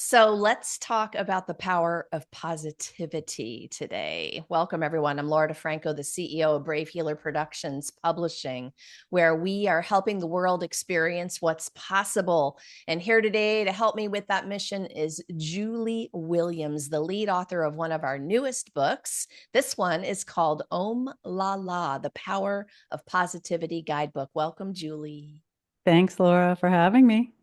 So let's talk about the power of positivity today. Welcome, everyone. I'm Laura DeFranco, the CEO of Brave Healer Productions Publishing, where we are helping the world experience what's possible. And here today to help me with that mission is Julie Williams, the lead author of one of our newest books. This one is called Om La La, the Power of Positivity Guidebook. Welcome, Julie. Thanks, Laura, for having me.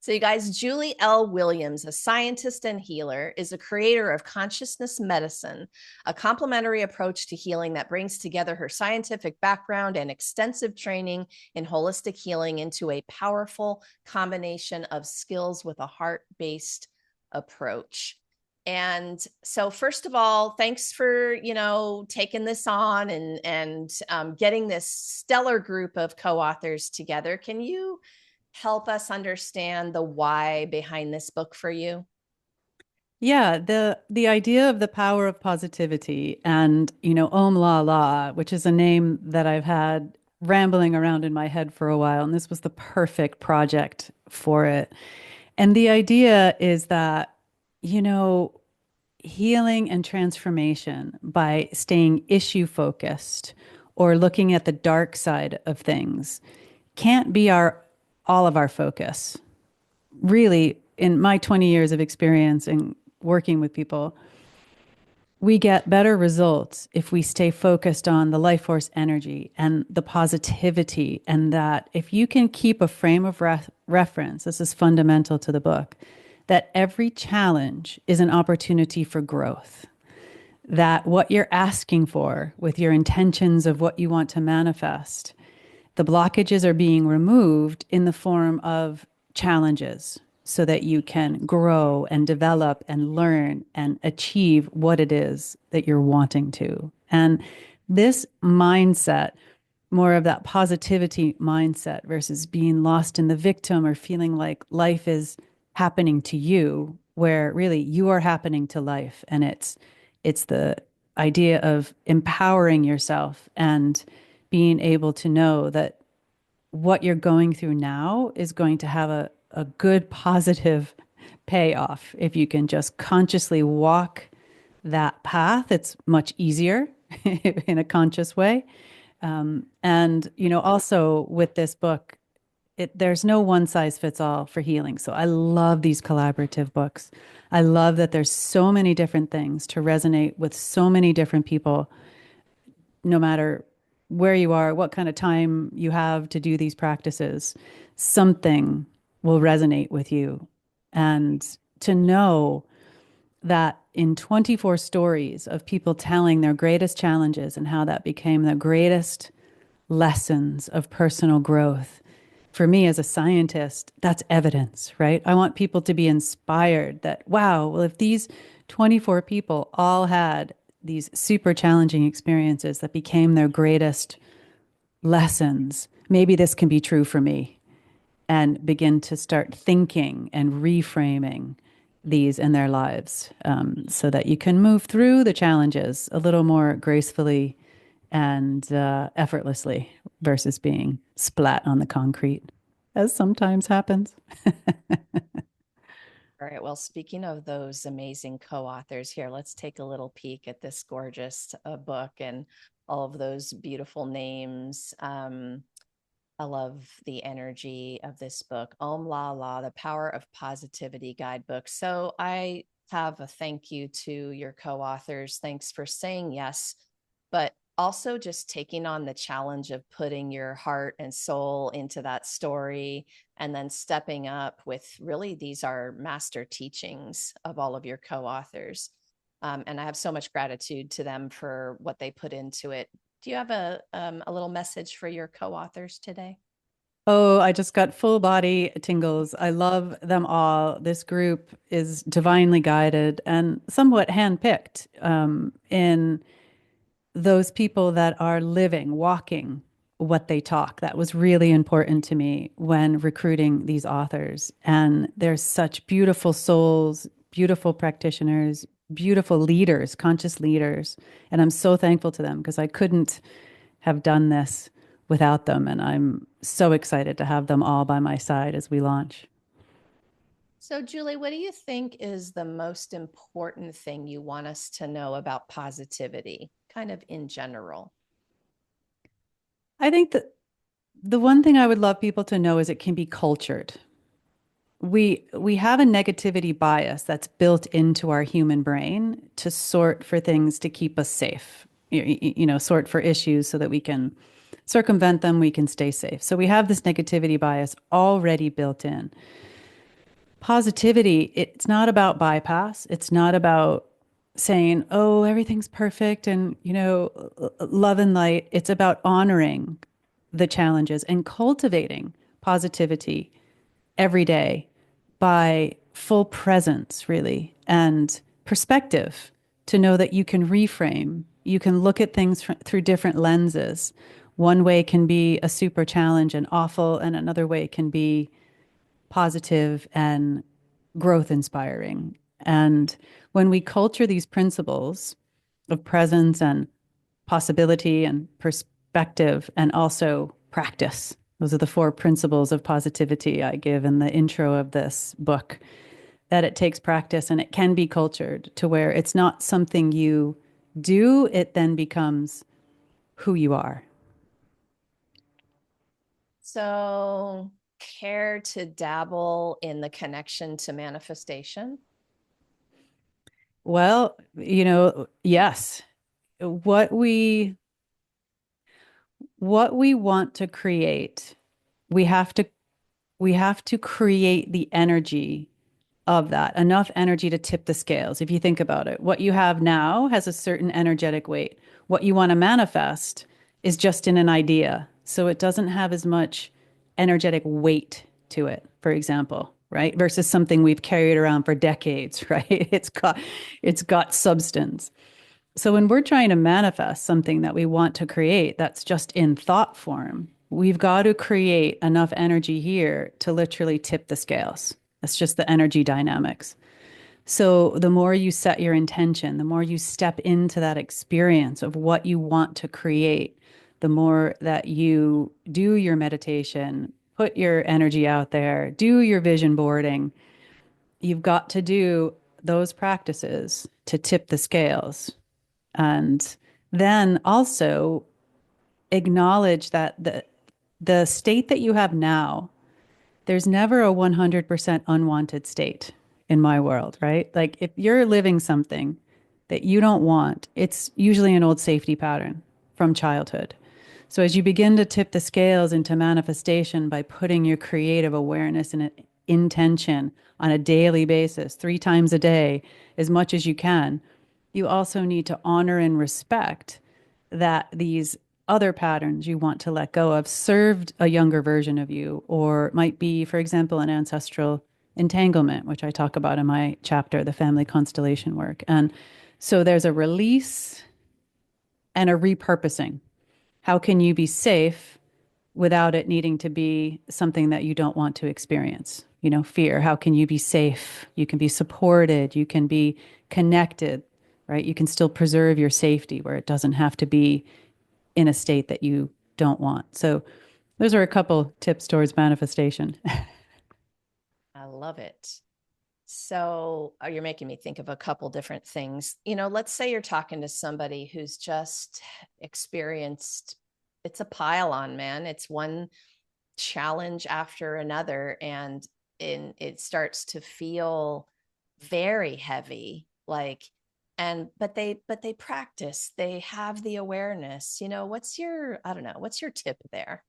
So, you guys, Julie L. Williams, a scientist and healer, is a creator of consciousness medicine, a complementary approach to healing that brings together her scientific background and extensive training in holistic healing into a powerful combination of skills with a heart-based approach. And so, first of all, thanks for taking this on and getting this stellar group of co-authors together. Can you help us understand the why behind this book for you? Yeah, the idea of the power of positivity and, Om La La, which is a name that I've had rambling around in my head for a while, and this was the perfect project for it. And the idea is that, you know, healing and transformation by staying issue focused or looking at the dark side of things can't be our all of our focus. Really, in my 20 years of experience in working with people, we get better results if we stay focused on the life force energy and the positivity. And that if you can keep a frame of reference, this is fundamental to the book, that every challenge is an opportunity for growth. That what you're asking for with your intentions of what you want to manifest, the blockages are being removed in the form of challenges so that you can grow and develop and learn and achieve what it is that you're wanting to. And this mindset, more of that positivity mindset versus being lost in the victim or feeling like life is happening to you, where really you are happening to life. And it's the idea of empowering yourself and being able to know that what you're going through now is going to have a good positive payoff. If you can just consciously walk that path, it's much easier in a conscious way. Also with this book, there's no one size fits all for healing. So I love these collaborative books. I love that there's so many different things to resonate with so many different people, no matter where you are, what kind of time you have to do these practices, something will resonate with you. And to know that in 24 stories of people telling their greatest challenges and how that became the greatest lessons of personal growth. For me as a scientist, that's evidence, right? I want people to be inspired that, wow, well, if these 24 people all had these super challenging experiences that became their greatest lessons, maybe this can be true for me, and begin to start thinking and reframing these in their lives, so that you can move through the challenges a little more gracefully and effortlessly versus being splat on the concrete, as sometimes happens. All right. Well, speaking of those amazing co-authors here, let's take a little peek at this gorgeous book and all of those beautiful names. I love the energy of this book, Om La La, the Power of Positivity Guidebook. So I have a thank you to your co-authors. Thanks for saying yes, but also just taking on the challenge of putting your heart and soul into that story and then stepping up with really these are master teachings of all of your co-authors. And I have so much gratitude to them for what they put into it. Do you have a little message for your co-authors today? Oh, I just got full body tingles. I love them all. This group is divinely guided and somewhat handpicked, in those people that are living, walking what they talk. That was really important to me when recruiting these authors. And they're such beautiful souls, beautiful practitioners, beautiful leaders, conscious leaders. And I'm so thankful to them because I couldn't have done this without them. And I'm so excited to have them all by my side as we launch. So, Julie, what do you think is the most important thing you want us to know about positivity, kind of in general? I think that the one thing I would love people to know is it can be cultured. We have a negativity bias that's built into our human brain to sort for things to keep us safe. Sort for issues so that we can circumvent them, we can stay safe. So we have this negativity bias already built in. Positivity, it's not about bypass. It's not about saying, "Oh, everything's perfect and, love and light." It's about honoring the challenges and cultivating positivity every day by full presence, really, and perspective to know that you can reframe. You can look at things through different lenses. One way can be a super challenge and awful, and another way can be positive and growth inspiring. And when we culture these principles of presence and possibility and perspective and also practice, those are the four principles of positivity I give in the intro of this book, that it takes practice and it can be cultured to where it's not something you do, it then becomes who you are. So, care to dabble in the connection to manifestation? Well, yes, what we what we want to create, we have to we have to create the energy of that, enough energy to tip the scales. If you think about it, what you have now has a certain energetic weight. What you want to manifest is just in an idea. So it doesn't have as much energetic weight to it, for example, right? Versus something we've carried around for decades, right? It's got substance. So when we're trying to manifest something that we want to create that's just in thought form, we've got to create enough energy here to literally tip the scales. That's just the energy dynamics. So the more you set your intention, the more you step into that experience of what you want to create, the more that you do your meditation, put your energy out there, do your vision boarding. You've got to do those practices to tip the scales. And then also acknowledge that the state that you have now, there's never a 100% unwanted state in my world, right? Like if you're living something that you don't want, it's usually an old safety pattern from childhood. So as you begin to tip the scales into manifestation by putting your creative awareness and intention on a daily basis, 3 times a day, as much as you can, you also need to honor and respect that these other patterns you want to let go of served a younger version of you, or might be, for example, an ancestral entanglement, which I talk about in my chapter, The Family Constellation Work. And so there's a release and a repurposing. How can you be safe without it needing to be something that you don't want to experience? Fear. How can you be safe? You can be supported. You can be connected, right? You can still preserve your safety where it doesn't have to be in a state that you don't want. So, those are a couple tips towards manifestation. I love it. So, you're making me think of a couple different things. Let's say you're talking to somebody who's just experienced it's a pile on, man. It's one challenge after another and it starts to feel very heavy like and but they practice, they have the awareness. What's your, I don't know, what's your tip there?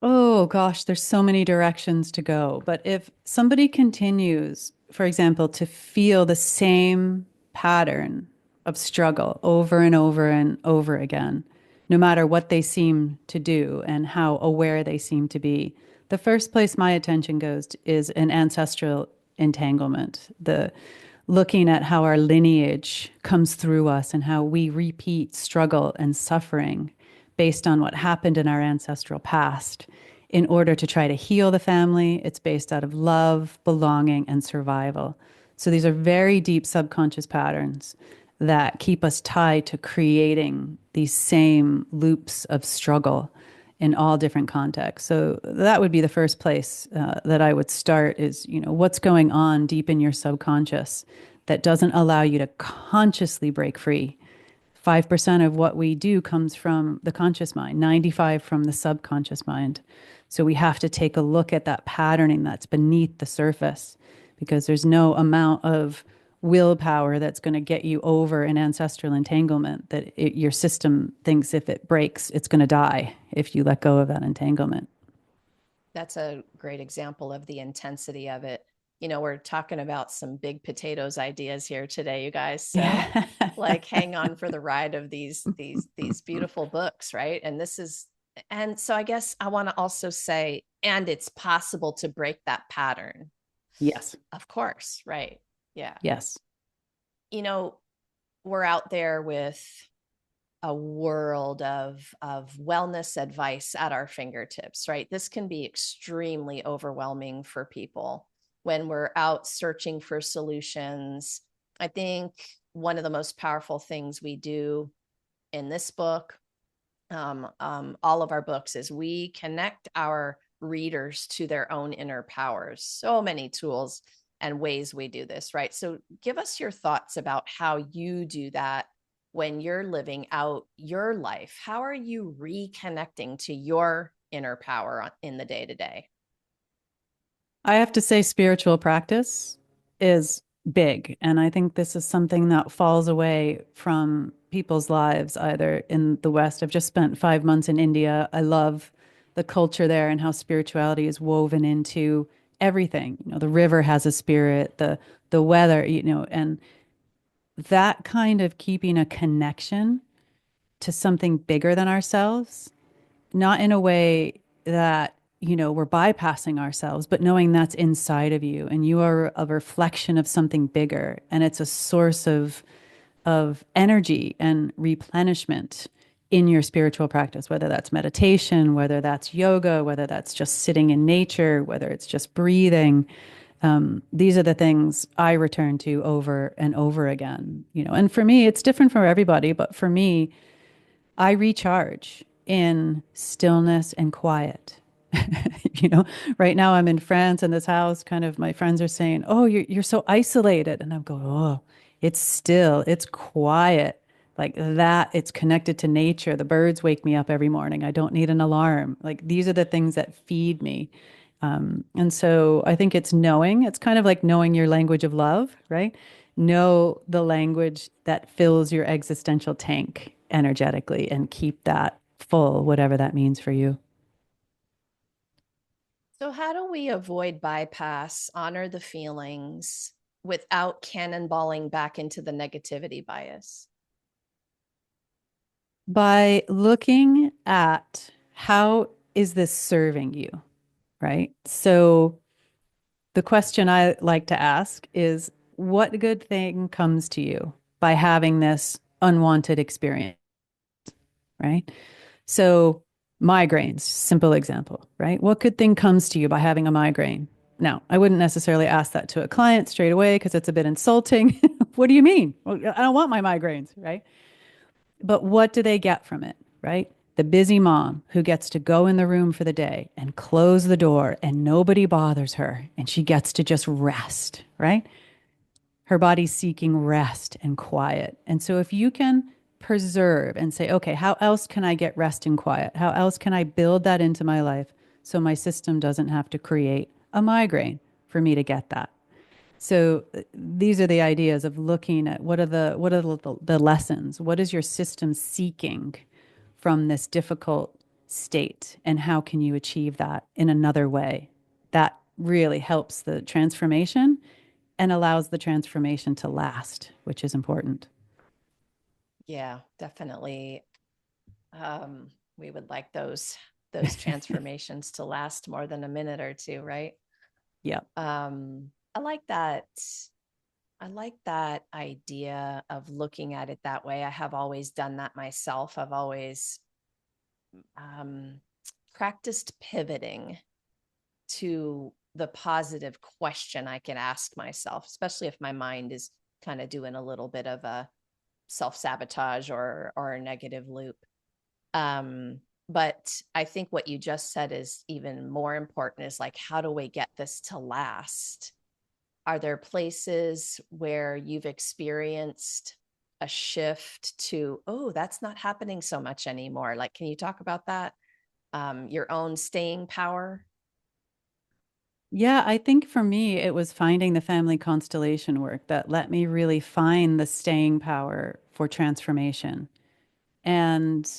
Oh gosh, there's so many directions to go. But if somebody continues, for example, to feel the same pattern of struggle over and over and over again, no matter what they seem to do and how aware they seem to be, the first place my attention goes to is an ancestral entanglement, the looking at how our lineage comes through us and how we repeat struggle and suffering based on what happened in our ancestral past in order to try to heal the family. It's based out of love, belonging, and survival. So these are very deep subconscious patterns that keep us tied to creating these same loops of struggle in all different contexts. So that would be the first place that I would start is, what's going on deep in your subconscious that doesn't allow you to consciously break free. 5% of what we do comes from the conscious mind, 95 from the subconscious mind. So we have to take a look at that patterning that's beneath the surface because there's no amount of willpower that's going to get you over an ancestral entanglement that your system thinks if it breaks, it's going to die if you let go of that entanglement. That's a great example of the intensity of it. We're talking about some big potatoes ideas here today, you guys. So Yeah. like hang on for the ride of these beautiful books, right? And so I guess I want to also say, and it's possible to break that pattern. Yes. Of course, right? Yeah. Yes. You know, we're out there with a world of wellness advice at our fingertips, right? This can be extremely overwhelming for people when we're out searching for solutions. I think one of the most powerful things we do in this book, all of our books, is we connect our readers to their own inner powers. So many tools and ways we do this, right? So give us your thoughts about how you do that when you're living out your life. How are you reconnecting to your inner power in the day to day? I have to say, spiritual practice is big. And I think this is something that falls away from people's lives, either in the West. I've just spent 5 months in India. I love the culture there and how spirituality is woven into everything. The river has a spirit, the weather, and that kind of keeping a connection to something bigger than ourselves, not in a way that, we're bypassing ourselves, but knowing that's inside of you and you are a reflection of something bigger and it's a source of energy and replenishment in your spiritual practice, whether that's meditation, whether that's yoga, whether that's just sitting in nature, whether it's just breathing. These are the things I return to over and over again, and for me, it's different for everybody, but for me, I recharge in stillness and quiet. you know, right now I'm in France in this house, kind of my friends are saying, "Oh, you're so isolated." And I'm going, "Oh, it's still, it's quiet." Like that, it's connected to nature. The birds wake me up every morning. I don't need an alarm. Like these are the things that feed me. And so I think it's kind of like knowing your language of love, right? Know the language that fills your existential tank energetically and keep that full, whatever that means for you. So, how do we avoid bypass, honor the feelings without cannonballing back into the negativity bias? By looking at how is this serving you, right? So the question I like to ask is what good thing comes to you by having this unwanted experience, right? So migraines, simple example, right? What good thing comes to you by having a migraine? Now, I wouldn't necessarily ask that to a client straight away because it's a bit insulting. What do you mean? Well, I don't want my migraines, right? But what do they get from it, right? The busy mom who gets to go in the room for the day and close the door and nobody bothers her and she gets to just rest, right? Her body's seeking rest and quiet. And so if you can preserve and say, okay, how else can I get rest and quiet? How else can I build that into my life so my system doesn't have to create a migraine for me to get that? So these are the ideas of looking at what are the lessons? What is your system seeking from this difficult state, and how can you achieve that in another way? That really helps the transformation and allows the transformation to last, which is important. Yeah, definitely. We would like those transformations to last more than a minute or two, right? Yeah. I like that. I like that idea of looking at it that way. I have always done that myself. I've always um, practiced pivoting to the positive question I can ask myself, especially if my mind is kind of doing a little bit of a self sabotage or a negative loop. Um, But I think what you just said is even more important, is like, how do we get this to last? Are there places where you've experienced a shift to, oh, that's not happening so much anymore? Like, can you talk about that? Your own staying power? Yeah, I think for me, it was finding the family constellation work that let me really find the staying power for transformation. And,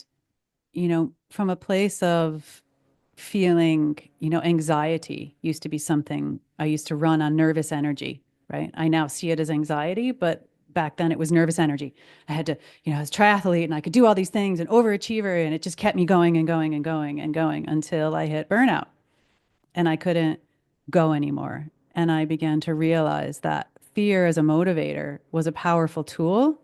from a place of feeling, anxiety used to be something I used to run on nervous energy, right? I now see it as anxiety, but back then it was nervous energy. I had to, I was a triathlete and I could do all these things and overachiever, and it just kept me going and going and going and going until I hit burnout and I couldn't go anymore. And I began to realize that fear as a motivator was a powerful tool,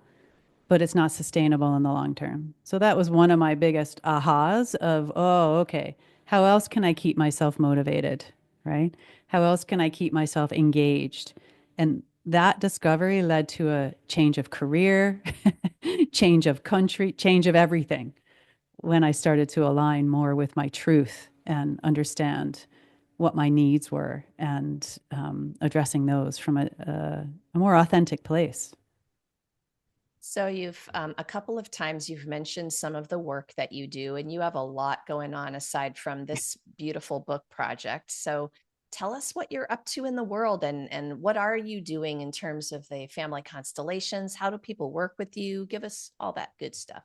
but it's not sustainable in the long term. So that was one of my biggest ahas of, oh, okay, how else can I keep myself motivated, right? How else can I keep myself engaged? And that discovery led to a change of career, change of country, change of everything when I started to align more with my truth and understand what my needs were and addressing those from a more authentic place. So you've a couple of times you've mentioned some of the work that you do, and you have a lot going on aside from this beautiful book project. So tell us what you're up to in the world, and what are you doing in terms of the family constellations? How do people work with you? Give us all that good stuff.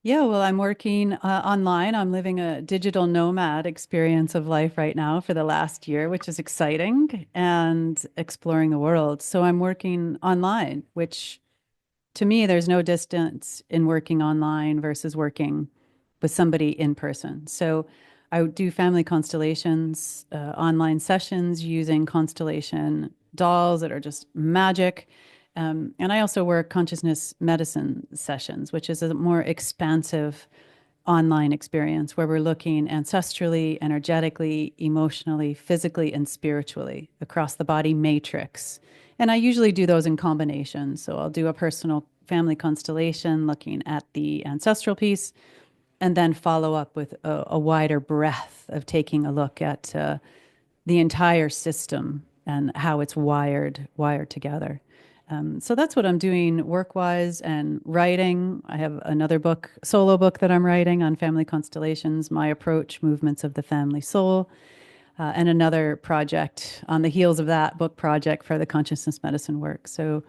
Yeah, well, I'm working online. I'm living a digital nomad experience of life right now for the last year, which is exciting and exploring the world. So I'm working online, which to me, there's no distance in working online versus working with somebody in person. So I would do family constellations, online sessions using constellation dolls that are just magic. And I also work consciousness medicine sessions, which is a more expansive online experience where we're looking ancestrally, energetically, emotionally, physically, and spiritually across the body matrix. And I usually do those in combination. So I'll do a personal family constellation looking at the ancestral piece and then follow up with a wider breadth of taking a look at the entire system and how it's wired together. So that's what I'm doing work wise and writing. I have another book, solo book that I'm writing on family constellations, my approach, movements of the family soul, and another project on the heels of that book project for the consciousness medicine work. So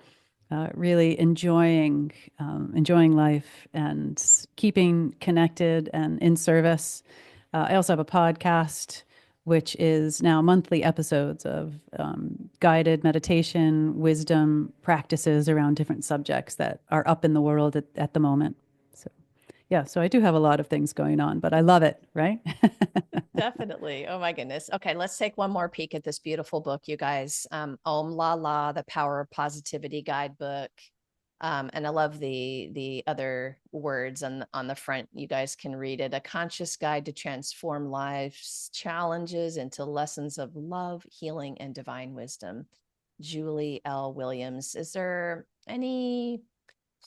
really enjoying life and keeping connected and in service. I also have a podcast, which is now monthly episodes of guided meditation, wisdom practices around different subjects that are up in the world at the moment. So, yeah, so I do have a lot of things going on, but I love it, right? Definitely. Oh my goodness. Okay, let's take one more peek at this beautiful book, you guys. Om La La, the Power of Positivity Guidebook. And I love the other words on the front. You guys can read it. A conscious guide to transform life's challenges into lessons of love, healing, and divine wisdom. Julie L. Williams. Is there any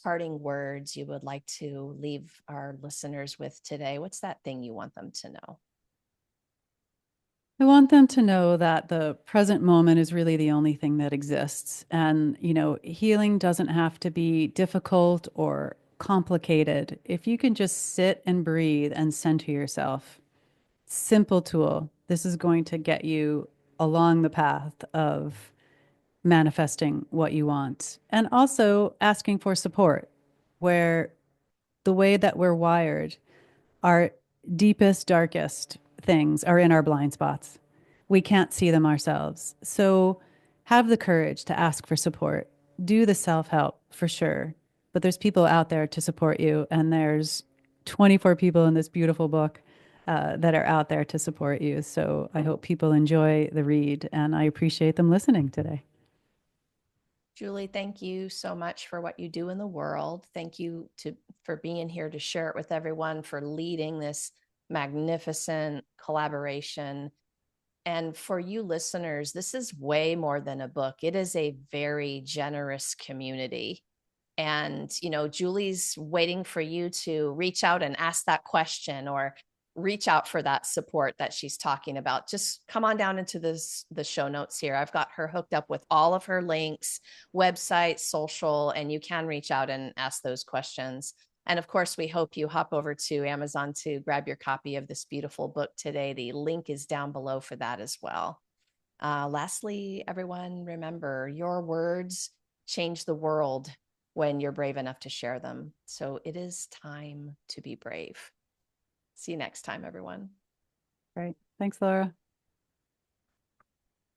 parting words you would like to leave our listeners with today? What's that thing you want them to know? I want them to know that the present moment is really the only thing that exists. And, healing doesn't have to be difficult or complicated. If you can just sit and breathe and center yourself, simple tool. This is going to get you along the path of manifesting what you want. And also asking for support, where the way that we're wired, our deepest, darkest things are in our blind spots. We can't see them ourselves. So have the courage to ask for support. Do the self help for sure. But there's people out there to support you. And there's 24 people in this beautiful book that are out there to support you. So I hope people enjoy the read. And I appreciate them listening today. Julie, thank you so much for what you do in the world. Thank you for being here to share it with everyone, for leading this magnificent collaboration. And for you listeners, this is way more than a book. It is a very generous community. And, Julie's waiting for you to reach out and ask that question, or reach out for that support that she's talking about, just come on down into the show notes here. I've got her hooked up with all of her links, website, social, and you can reach out and ask those questions. And of course, we hope you hop over to Amazon to grab your copy of this beautiful book today. The link is down below for that as well. Lastly, everyone, remember, your words change the world when you're brave enough to share them. So it is time to be brave. See you next time, everyone. Right. Thanks, Laura.